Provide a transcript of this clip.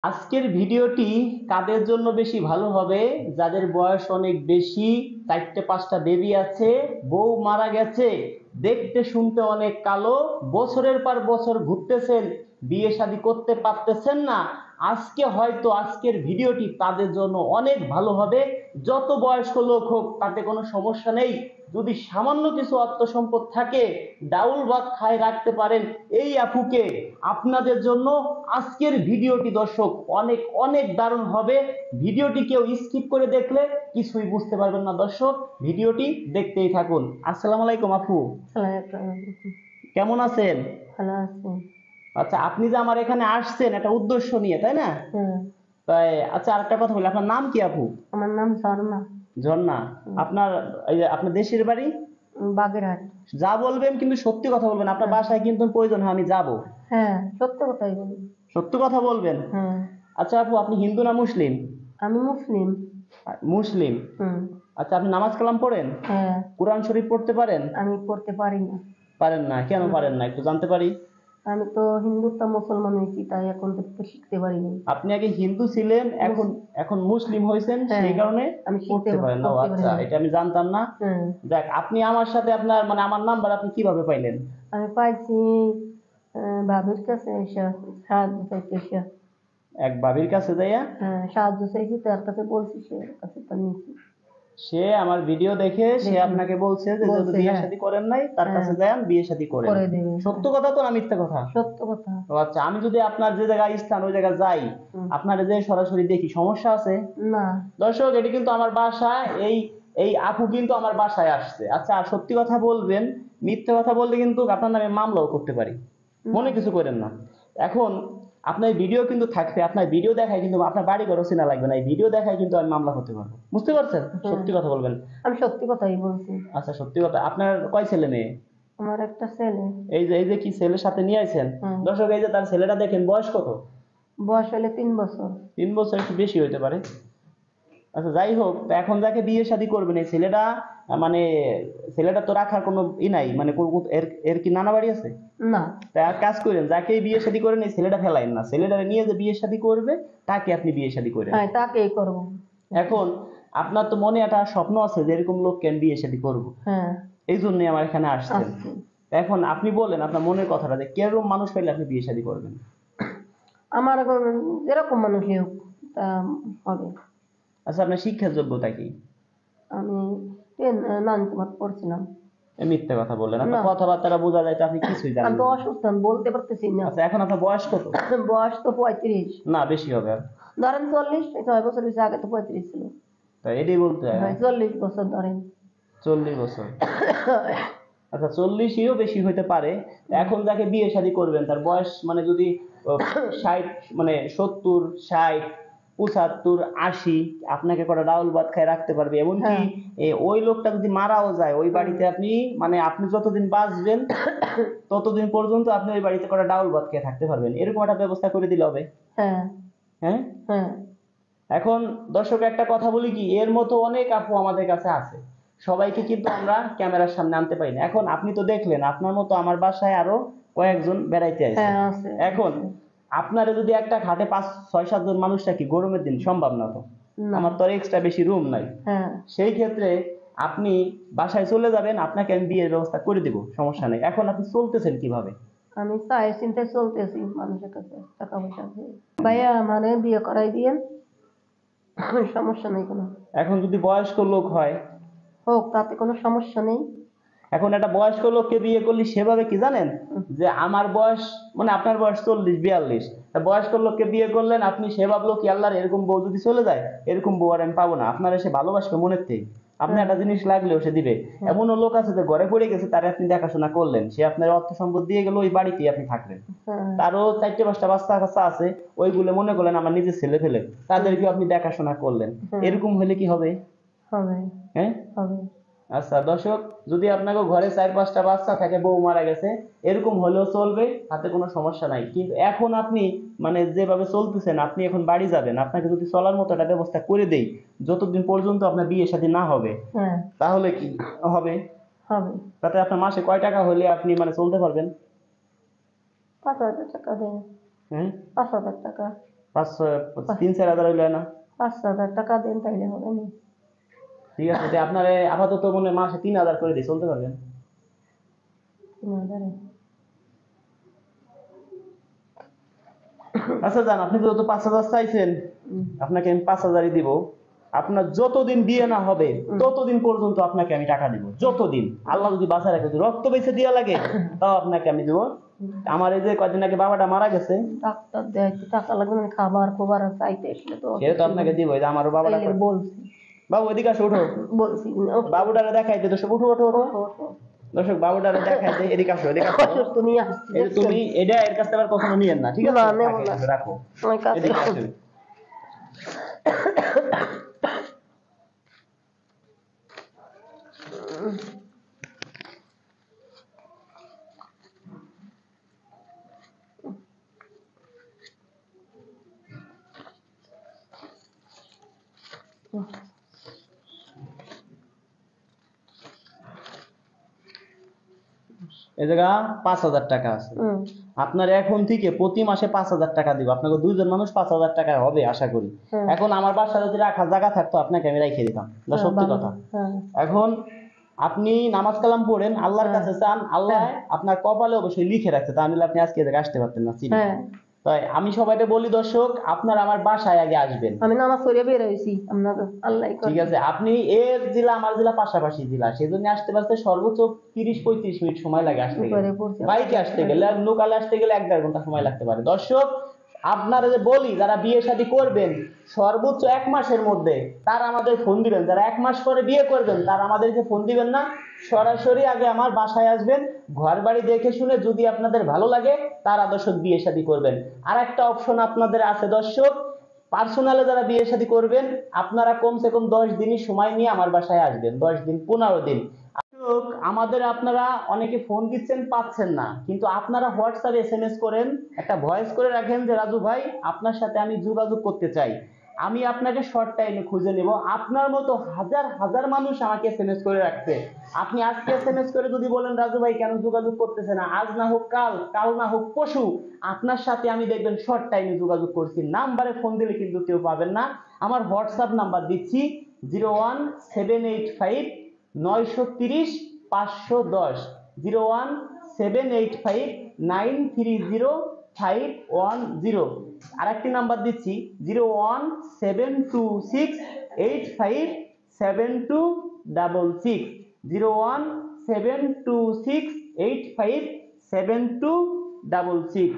আজকের ভিডিওটি কাদের জন্য বেশি ভালো হবে? যাদের বয়স অনেক বেশি, 4টে 5টা বেবি আছে, বউ মারা গেছে, দেখতে শুনতে অনেক কালো, বছরের পর বছর ঘুরতেছেন, বিয়ে শাদী করতে পারতেছেন না। আজকের ভিডিওটি তাদের জন্য অনেক ভালো হবে। যত বয়স্ক লোক হোক তাতে কোনো সমস্যা নেই। যদি সামান্য কিছু অর্থ সম্পদ থাকে, ডাউল ভাত খায় রাখতে পারেন এই আপুকে, আপনাদের জন্য আজকের ভিডিওটি দর্শক অনেক অনেক দারুণ হবে। ভিডিওটি কেউ স্কিপ করে দেখলে কিছুই বুঝতে পারবেন না দর্শক, ভিডিওটি দেখতেই থাকুন। আসসালামু আলাইকুম আপু, কেমন আছেন? ভালো আছি। আচ্ছা, আপনি যে আমার এখানে আসছেন একটা উদ্দেশ্য নিয়ে, তাই না? হুম। তাই আচ্ছা, আরেকটা কথা বলি, আপনার নাম কি আপু? আমার নাম ঝর্ণা। ঝর্ণা। আপনার এই যে আপনার দেশের বাড়ি? বাগেরহাট। যা বলবেন কিন্তু সত্যি কথা বলবেন, আপনার বাসায় কিন্তু প্রয়োজন হয় আমি যাব। হ্যাঁ, সত্য কথাই বলি। সত্য কথা বলবেন। হ্যাঁ। আচ্ছা আপু, আপনি হিন্দু না মুসলিম? আমি মুসলিম। মুসলিম। হুম। আচ্ছা, আপনি নামাজ কালাম পড়েন? হ্যাঁ। কোরআন শরীফ পড়তে পারেন? আমি পড়তে পারি না। পারেন না? কেন পারেন না একটু জানতে পারি? আমি তো হিন্দুত্ব মুসলমান হয়েছি, তাই এখন তো শিখতে পারিনি। আপনি আগে হিন্দু ছিলেন, এখন এখন মুসলিম হয়েছেন, হ্যাঁ, সেই কারণে আমি পড়তে পারেন না। ও পড়তে আচ্ছা, পারি না। এটা আমি জানতাম না। হুম। দেখ, আপনি আমার সাথে আপনার মানে আমার নাম্বার আপনি কিভাবে পাইলেন? আমি পাইছি ভাবির কাছে এসে, সাহায্য চাইতে এসে। এক ভাবির কাছে যাইয়া? হ্যাঁ, সাহায্য চাইছি, তার কাছে বলছি, সে কাছে তো নিয়েছি। সে আমার ভিডিও দেখে সে দেখি। আপনাকে বলছে যে যদি বলছে, বিয়ে হ্যাঁ। শাদী করেন নাই তার হ্যাঁ। কাছে যান, বিয়ে শাদী করেন। করে দেবে। সত্য কথা তো না মিথ্যা কথা? সত্য কথা। ও আচ্ছা, আমি যদি আপনার যে জায়গায় স্থান ওই জায়গায় যাই, হুম। আপনার যে সরাসরি দেখি, সমস্যা আছে? না। দর্শক, এটি কিন্তু আমার বাসায়, এই এই আপু কিন্তু আমার বাসায় আসছে। আচ্ছা, আর সত্যি কথা বলবেন, মিথ্যা কথা বললে কিন্তু আপনার নামে মামলাও করতে পারি, মনে কিছু করেন না। এখন আপনার ভিডিও কিন্তু থাকবে, আপনার ভিডিও দেখায় কিন্তু আপনার বাড়ি ঘরও চেনা লাগবে না, এই ভিডিও দেখায় কিন্তু আমি মামলা করতে পারবো, বুঝতে পারছেন? হ্যাঁ। সত্যি কথা বলবেন। আমি সত্যি কথাই বলছি। আচ্ছা, সত্যি কথা। আপনার কয় ছেলে মেয়ে? আমার একটা ছেলে। এই যে কি ছেলের সাথে নিয়ে আইছেন? হুম। দর্শক, এই যে তার ছেলেটা দেখেন, বয়স কত? বয়স হলে 3 বছর। 3 বছর, একটু বেশি হইতে পারে। আচ্ছা, যাই হোক, তো এখন যাকে বিয়ে শাদী করবেন এই ছেলেটা, মানে ছেলেটা তো রাখার কোনো নাই, মানে এর এর কি নানা বাড়ি আছে? না। তা এক কাজ করেন, যাকে বিয়ে শাদী করেন এই ছেলেটা ফেলাইন না, ছেলেটা নিয়ে যে বিয়ে শাদী করবে তাকে আপনি বিয়ে শাদী করেন। হ্যাঁ, তাকেই করব। এখন আপনার তো মনে একটা স্বপ্ন আছে যে এরকম লোককে আমি বিয়ে শাদী করবো, হ্যাঁ। এই জন্যই আমার এখানে আসছেন। আসছি। এখন আপনি বলেন আপনার মনের কথাটা, যে কিরকম মানুষ পাইলে আপনি বিয়ে শাদী করবেন? আমার এখন যেরকম মানুষই হোক তা হবে। আচ্ছা, আপনার শিক্ষার যোগ্যতা কি? আমি নাইনথ পড়ছিলাম। মিথ্যা কথা বললেন, আপনার না। কথাবার্তা বোঝা যায় তো আপনি কিছুই জানেন আমি তো না। অসুস্থ, আমি বলতে পারতেছি না। আচ্ছা, এখন আপনার বয়স কত? বয়স তো 35। না, বেশি হবে আর। ধরেন 40, 6 বছর হয়েছে, আগে তো 35 ছিল। তাই এটাই বলতে হয়। হ্যাঁ, 40 বছর ধরেন। 40 বছর। আচ্ছা, 40ও বেশি হইতে পারে। এখন যাকে বিয়ে শাদী করবেন তার বয়স মানে যদি 60, মানে 70, 60, 75, 80, আপনাকে কটা ডাউল ভাত খায় রাখতে পারবে। এমনকি হ্যাঁ। ওই লোকটা যদি মারাও যায় ওই বাড়িতে আপনি, মানে আপনি যতদিন বাঁচবেন ততদিন পর্যন্ত আপনি ওই বাড়িতে কটা ডাউল ভাত খেয়ে থাকতে পারবেন, এরকম একটা ব্যবস্থা করে দিলে হবে। হ্যাঁ। হ্যাঁ। হ্যাঁ। এখন দর্শক, একটা কথা বলি কি, এর মতো অনেক আপু আমাদের কাছে আছে, সবাইকে কিন্তু আমরা ক্যামেরার সামনে আনতে পারি না। এখন আপনি তো দেখলেন, আপনার মতো আমার বাসায় আরো কয়েকজন বেড়াইতে আসে। হ্যাঁ, আছে। এখন আপনারা যদি একটা ঘাটে 5, 6, 7 জন মানুষ থাকি, গরমের দিন সম্ভব না তো, না। আমার তো আর এক্সট্রা বেশি রুম নাই। হ্যাঁ। সেই ক্ষেত্রে আপনি বাসায় চলে যাবেন, আপনাকে আমি বিয়ের ব্যবস্থা করে দিব, সমস্যা নেই। এখন আপনি চলতেছেন কিভাবে? আমি চাই চিন্তায় চলতেছি, মানুষের কাছে টাকা পয়সা আছে। ভাইয়া মানে বিয়ে করাই দিয়েন, সমস্যা নেই কোনো। এখন যদি বয়স্ক লোক হয়? হোক, তাতে কোনো সমস্যা নেই। এখন একটা বয়স্ক লোককে বিয়ে করলে সেভাবে কি জানেন, যে আমার বয়স, মানে আপনার বয়স 40, 42, বয়স্ক লোককে বিয়ে করলেন আপনি, সে ভাবলো কি আল্লাহর এরকম বউ যদি চলে যায়, এরকম বউ আর আমি পাবো না, আপনার এসে ভালোবাসবে মনের থেকে, আপনি একটা জিনিস লাগলেও সে দিবে। এমনও লোক আছে যে ঘরে পড়ে গেছে, তারে আপনি দেখাশোনা করলেন, সে আপনার অর্থ সম্পদ দিয়ে গেল, ওই বাড়িতেই আপনি থাকলেন। হ্যাঁ। তারও 4টে 5টা বাচ্চা কাচ্চা আছে, ওইগুলো মনে করলেন আমার নিজের ছেলে ফেলে, তাদেরকে আপনি দেখাশোনা করলেন। এরকম হলে কি হবে? হবে। হ্যাঁ, হবে। আচ্ছা দর্শক, যদি আপনাকে ঘরে 4-5টা বাচ্চা থাকে, বউ মারা গেছে, এরকম হলেও চলবে, তাতে কোনো সমস্যা নাই। কিন্তু এখন আপনি মানে যেভাবে চলতেছেন, আপনি এখন বাড়ি যাবেন, আপনাকে যদি চলার মতো একটা ব্যবস্থা করে দেই, যতদিন পর্যন্ত আপনার বিয়ে শাদী না হবে, হ্যাঁ। তাহলে কি হবে? হবে। তাতে আপনার মাসে কয় টাকা হলে আপনি মানে চলতে পারবেন? 5,000 টাকা দেন। হ্যাঁ, 5,000 টাকা। 500 3-4 হাজার হইলো না? 5,000 টাকা দেন তাইলে হবে না। ঠিক আছে, তো আপনার আপাতত মনে হয় মাসে 3,000 করে দিয়ে চলতে পারবেন। 3,000 আচ্ছা যান, আপনি যেহেতু 5,000 চাইছেন, আপনাকে আমি 5,000ই দিব। আপনার যতদিন বিয়ে না হবে ততদিন পর্যন্ত আপনাকে আমি টাকা দিব, যতদিন আল্লাহ যদি বাঁচায় রাখে, যদি রক্ত বেঁচে দেওয়া লাগে তাও আপনাকে আমি দেবো। আমার এই যে কয়দিন আগে বাবাটা মারা গেছে, ডাক্তার দেখাইতে টাকা লাগবে না, খাবার খোবার চাইতে আসলে তো সে তো আপনাকে দিব। এই যে আমারও বাবাটা, তাইলে বলছি বাবু এদিকে আসো, উঠো, বলছি বাবুটারে দেখাইতে দর্শক, উঠো উঠো উঠো দর্শক, বাবুটারে দেখাইতে, এদিকে আসো, এদিকে আসো। অসুস্থ নিয়ে আসছি এই যে তুমি এটা এর কাছ থেকে আবার কখনো নিয়েন না, ঠিক আছে? না, নেব না। রাখো, আমার কাছে এদিকে আসো। এই জায়গা 5,000 টাকা আছে। আপনার এখন থেকে প্রতি মাসে 5,000 টাকা দিব। আপনাকে দুইজন মানুষ 5,000 টাকা হবে আশা করি। এখন আমার বাসায় যদি রাখার জায়গা থাকতো আপনাকে আমি রেখে দিতাম, সত্যি কথা। এখন আপনি নামাজ কালাম পড়েন, আল্লাহর কাছে চান, আল্লাহ আপনার কপালে অবশ্যই লিখে রাখছে, তা নাহলে আপনি আজকে এদিকে আসতে পারতেন না। তাই আমি সবাইকে বলি দর্শক, আপনারা আমার বাসায় আগে আসবেন। আমি নামাজ পড়ে বের হইছি, আপনাকে আল্লাহ ঠিক আছে, আপনি এর জেলা আমার জেলা পাশাপাশি জেলা, সেজন্য আসতে পারতে সর্বোচ্চ 30-35 মিনিট সময় লাগে আসতে গেলে। বাইকে আসতে গেলে, লোকালে আসতে গেলে 1-1.5 ঘন্টা সময় লাগতে পারে। দর্শক, আপনারা যে বলি যারা বিয়ে শাদী করবেন সর্বোচ্চ 1 মাসের মধ্যে, তারা আমাদের ফোন দিবেন। যারা 1 মাস পরে বিয়ে করবেন তারা আমাদেরকে ফোন দিবেন না, সরাসরি আগে আমার বাসায় আসবেন, ঘর বাড়ি দেখে শুনে যদি আপনাদের ভালো লাগে তারা দর্শক বিয়ে শাদী করবেন। আর একটা অপশন আপনাদের আছে দর্শক, পার্সোনালে যারা বিয়ে শাদী করবেন আপনারা কমসে কম 10 দিনই সময় নিয়ে আমার বাসায় আসবেন, 10 দিন 15 দিন। আমাদের আপনারা অনেকে ফোন দিচ্ছেন, পাচ্ছেন না, কিন্তু আপনারা হোয়াটসঅ্যাপে এসএমএস করেন, একটা ভয়েস করে রাখেন যে রাজু ভাই আপনার সাথে আমি যোগাযোগ করতে চাই, আমি আপনাকে শর্ট টাইমে খুঁজে নেব। আপনার মতো হাজার হাজার মানুষ আমাকে এসএমএস করে রাখছে। আপনি আজকে এসএমএস করে যদি বলেন রাজু ভাই কেন যোগাযোগ করতেছে না, আজ না হোক কাল, কাল না হোক পরশু, আপনার সাথে আমি দেখবেন শর্ট টাইমে যোগাযোগ করছি। নাম্বারে ফোন দিলে কিন্তু কেউ পাবেন না। আমার হোয়াটসঅ্যাপ নাম্বার দিচ্ছি 01785-930-510, 01785-930-510। আরেকটি নাম্বার দিচ্ছি 01726857266, 01726857266।